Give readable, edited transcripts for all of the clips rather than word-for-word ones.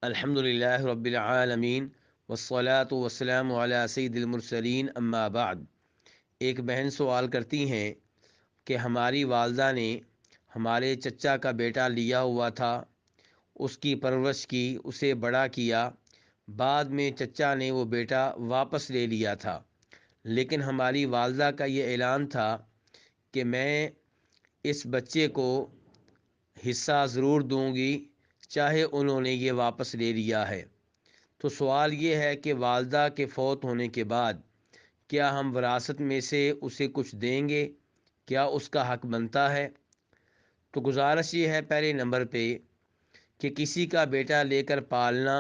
الحمدللہ رب العالمین والصلاة والسلام علی سید المرسلین اما بعد۔ ایک بہن سوال کرتی ہیں کہ ہماری والدہ نے ہمارے چچا کا بیٹا لیا ہوا تھا، اس کی پرورش کی، اسے بڑا کیا، بعد میں چچا نے وہ بیٹا واپس لے لیا تھا، لیکن ہماری والدہ کا یہ اعلان تھا کہ میں اس بچے کو حصہ ضرور دوں گی چاہے انہوں نے یہ واپس لے لیا ہے۔ تو سوال یہ ہے کہ والدہ کے فوت ہونے کے بعد کیا ہم وراثت میں سے اسے کچھ دیں گے؟ کیا اس کا حق بنتا ہے؟ تو گزارش یہ ہے پہلے نمبر پہ کہ کسی کا بیٹا لے کر پالنا،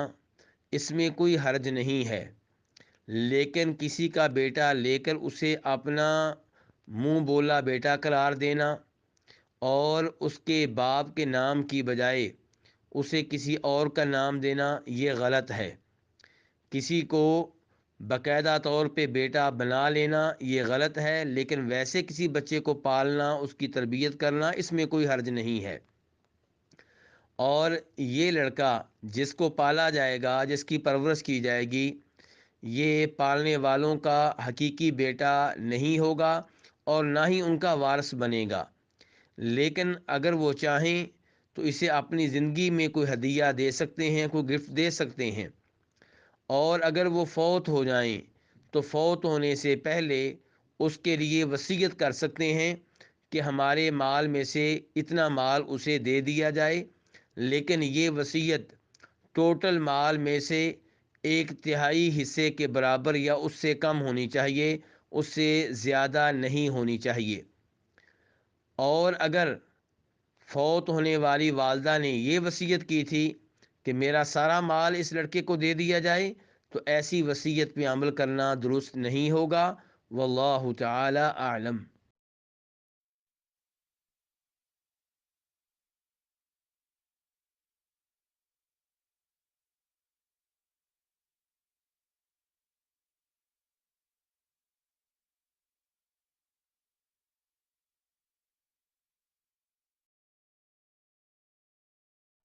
اس میں کوئی حرج نہیں ہے، لیکن کسی کا بیٹا لے کر اسے اپنا منہ بولا بیٹا قرار دینا اور اس کے باپ کے نام کی بجائے اسے کسی اور کا نام دینا یہ غلط ہے۔ کسی کو باقاعدہ طور پہ بیٹا بنا لینا یہ غلط ہے، لیکن ویسے کسی بچے کو پالنا، اس کی تربیت کرنا، اس میں کوئی حرج نہیں ہے۔ اور یہ لڑکا جس کو پالا جائے گا، جس کی پرورش کی جائے گی، یہ پالنے والوں کا حقیقی بیٹا نہیں ہوگا اور نہ ہی ان کا وارث بنے گا، لیکن اگر وہ چاہیں تو اسے اپنی زندگی میں کوئی ہدیہ دے سکتے ہیں، کوئی گفٹ دے سکتے ہیں، اور اگر وہ فوت ہو جائیں تو فوت ہونے سے پہلے اس کے لیے وصیت کر سکتے ہیں کہ ہمارے مال میں سے اتنا مال اسے دے دیا جائے، لیکن یہ وصیت ٹوٹل مال میں سے 1/3 حصے کے برابر یا اس سے کم ہونی چاہیے، اس سے زیادہ نہیں ہونی چاہیے۔ اور اگر فوت ہونے والی والدہ نے یہ وصیت کی تھی کہ میرا سارا مال اس لڑکے کو دے دیا جائے، تو ایسی وصیت پہ عمل کرنا درست نہیں ہوگا۔ واللہ تعالی اعلم۔